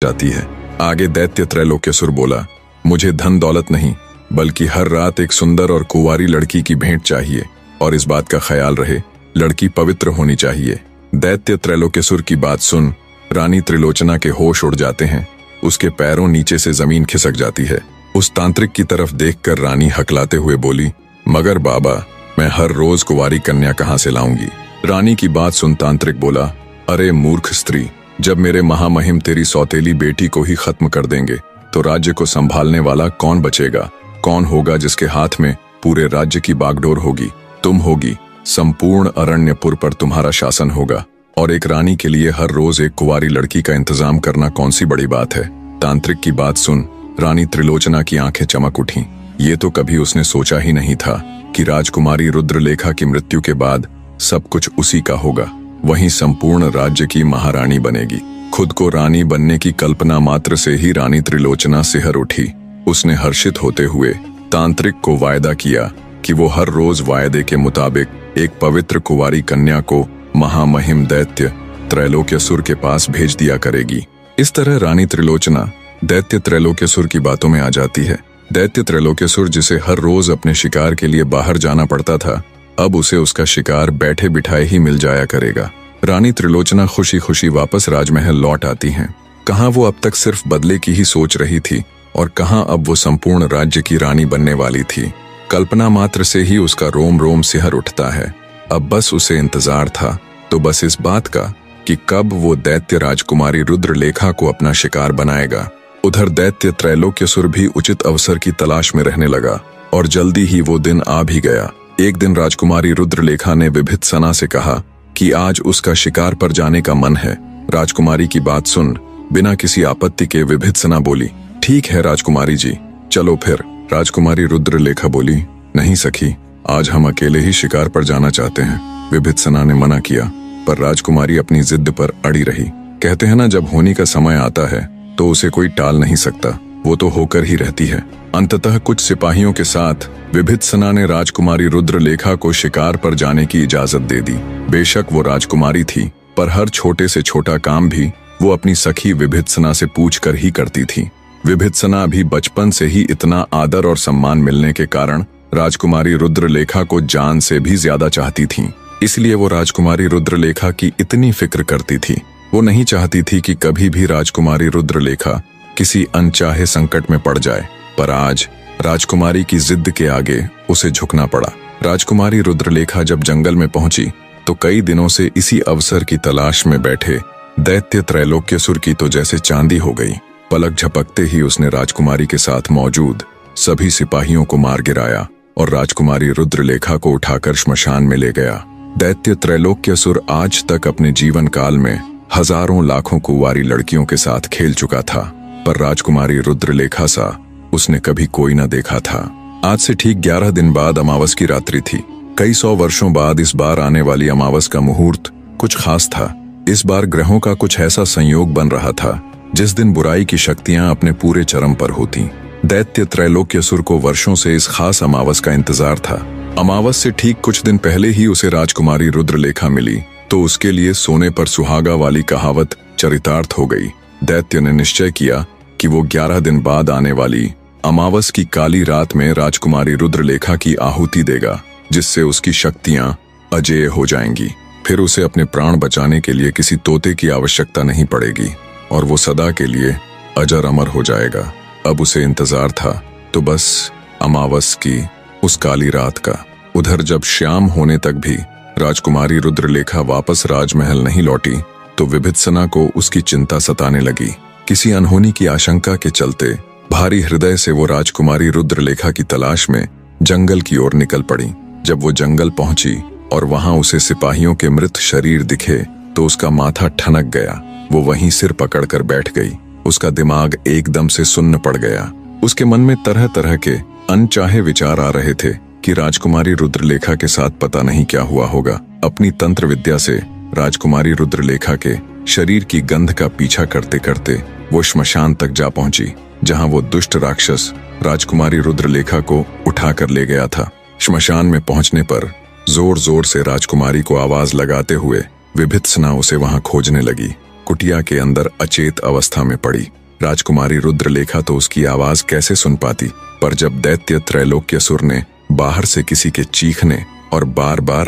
जाती है। आगे दैत्य त्रैलोक्यसुर बोला, मुझे धन दौलत नहीं बल्कि हर रात एक सुंदर और कुंवारी लड़की की भेंट चाहिए, और इस बात का ख्याल रहे लड़की पवित्र होनी चाहिए। दैत्य त्रैलोक्यसुर की बात सुन रानी त्रिलोचना के होश उड़ जाते हैं। उसके पैरों नीचे से जमीन खिसक जाती है। उस तांत्रिक की तरफ देखकर रानी हकलाते हुए बोली, मगर बाबा, मैं हर रोज कुंवारी कन्या कहाँ से लाऊंगी? रानी की बात सुन तांत्रिक बोला, अरे मूर्ख स्त्री, जब मेरे महामहिम तेरी सौतेली बेटी को ही खत्म कर देंगे तो राज्य को संभालने वाला कौन बचेगा? कौन होगा जिसके हाथ में पूरे राज्य की बागडोर होगी? तुम होगी। संपूर्ण अरण्यपुर पर तुम्हारा शासन होगा, और एक रानी के लिए हर रोज एक कुंवारी लड़की का इंतजाम करना कौन सी बड़ी बात है? तांत्रिक की बात सुन रानी त्रिलोचना की आंखें चमक उठीं। ये तो कभी उसने सोचा ही नहीं था कि राजकुमारी रुद्रलेखा की मृत्यु के बाद सब कुछ उसी का होगा। वहीं संपूर्ण राज्य की महारानी बनेगी। खुद को रानी बनने की कल्पना मात्र से ही रानी त्रिलोचना सिहर उठी। उसने हर्षित होते हुए तांत्रिक को वायदा किया कि वो हर रोज वायदे के मुताबिक एक पवित्र कुंवारी कन्या को महामहिम दैत्य त्रैलोक्यसुर के पास भेज दिया करेगी। इस तरह रानी त्रिलोचना दैत्य त्रैलोक्यसुर की बातों में आ जाती है। दैत्य त्रैलोक्यसुर, जिसे हर रोज अपने शिकार के लिए बाहर जाना पड़ता था, अब उसे उसका शिकार बैठे बिठाए ही मिल जाया करेगा। रानी त्रिलोचना खुशी खुशी वापस राजमहल लौट आती हैं। कहाँ वो अब तक सिर्फ बदले की ही सोच रही थी, और कहाँ अब वो संपूर्ण राज्य की रानी बनने वाली थी। कल्पना मात्र से ही उसका रोम रोम सिहर उठता है। अब बस उसे इंतजार था तो बस इस बात का कि कब वो दैत्य राजकुमारी रुद्रलेखा को अपना शिकार बनाएगा। उधर दैत्य त्रैलोक्यसुर भी उचित अवसर की तलाश में रहने लगा, और जल्दी ही वो दिन आ भी गया। एक दिन राजकुमारी रुद्रलेखा ने विभित्सना से कहा कि आज उसका शिकार पर जाने का मन है। राजकुमारी की बात सुन बिना किसी आपत्ति के विभित्सना बोली, ठीक है राजकुमारी जी, चलो फिर। राजकुमारी रुद्रलेखा बोली, नहीं सखी, आज हम अकेले ही शिकार पर जाना चाहते हैं। विभित्सना ने मना किया, पर राजकुमारी अपनी जिद पर अड़ी रही। कहते हैं ना, जब होने का समय आता है तो उसे कोई टाल नहीं सकता, वो तो होकर ही रहती है। अंततः कुछ सिपाहियों के साथ विभित्सना ने राजकुमारी रुद्रलेखा को शिकार पर जाने की इजाजत दे दी। बेशक वो राजकुमारी थी, पर हर छोटे से छोटा काम भी वो अपनी सखी विभित्सना से पूछकर ही करती थी। विभित्सना भी बचपन से ही इतना आदर और सम्मान मिलने के कारण राजकुमारी रुद्रलेखा को जान से भी ज्यादा चाहती थी। इसलिए वो राजकुमारी रुद्रलेखा की इतनी फिक्र करती थी। वो नहीं चाहती थी कि कभी भी राजकुमारी रुद्रलेखा किसी अनचाहे संकट में पड़ जाए, पर आज राजकुमारी की जिद के आगे उसे झुकना पड़ा। राजकुमारी रुद्रलेखा जब जंगल में पहुंची तो कई दिनों से इसी अवसर की तलाश में बैठे दैत्य त्रैलोक्यसुर की तो जैसे चांदी हो गई। पलक झपकते ही उसने राजकुमारी के साथ मौजूद सभी सिपाहियों को मार गिराया और राजकुमारी रुद्रलेखा को उठाकर श्मशान में ले गया। दैत्य त्रैलोक्यसुर आज तक अपने जीवन काल में हजारों लाखों कुंवारी लड़कियों के साथ खेल चुका था, पर राजकुमारी रुद्रलेखा सा उसने कभी कोई न देखा था। आज से ठीक 11 दिन बाद अमावस की रात्रि थी। कई 100 वर्षों बाद इस बार आने वाली अमावस का मुहूर्त कुछ खास था। इस बार ग्रहों का कुछ ऐसा संयोग बन रहा था जिस दिन बुराई की शक्तियां अपने पूरे चरम पर होती। दैत्य त्रैलोक्यसुर को वर्षों से इस खास अमावस का इंतजार था। अमावस से ठीक कुछ दिन पहले ही उसे राजकुमारी रुद्रलेखा मिली तो उसके लिए सोने पर सुहागा वाली कहावत चरितार्थ हो गई। दैत्य ने निश्चय किया कि वो 11 दिन बाद आने वाली अमावस की काली रात में राजकुमारी रुद्रलेखा की आहुति देगा, जिससे उसकी शक्तियां अजेय हो जाएंगी। फिर उसे अपने प्राण बचाने के लिए किसी तोते की आवश्यकता नहीं पड़ेगी और वो सदा के लिए अजर अमर हो जाएगा। अब उसे इंतजार था तो बस अमावस की उस काली रात का। उधर जब शाम होने तक भी राजकुमारी रुद्रलेखा वापस राजमहल नहीं लौटी तो विभित्सना को उसकी चिंता सताने लगी। किसी अनहोनी की आशंका के चलते भारी हृदय से वो राजकुमारी रुद्रलेखा की तलाश में जंगल की ओर निकल पड़ी। जब वो जंगल पहुंची और वहां उसे सिपाहियों के मृत शरीर दिखे तो उसका माथा ठनक गया। वो वहीं सिर पकड़कर बैठ गई। उसका दिमाग एकदम से सुन्न पड़ गया। उसके मन में तरह तरह के अनचाहे विचार आ रहे थे कि राजकुमारी रुद्रलेखा के साथ पता नहीं क्या हुआ होगा। अपनी तंत्र विद्या से राजकुमारी रुद्रलेखा के शरीर की गंध का पीछा करते करते वो श्मशान तक जा पहुंची, जहां वो दुष्ट राक्षस राजकुमारी रुद्रलेखा को उठाकर ले गया था। श्मशान में पहुंचने पर जोर जोर से राजकुमारी को आवाज लगाते हुए विभित्सना उसे वहां खोजने लगी। कुटिया के अंदर अचेत अवस्था में पड़ी। राजकुमारी रुद्रलेखा तो उसकी आवाज कैसे सुन पाती, पर जब दैत्य त्रैलोक्यसुर ने बाहर से किसी के चीखने और बार बार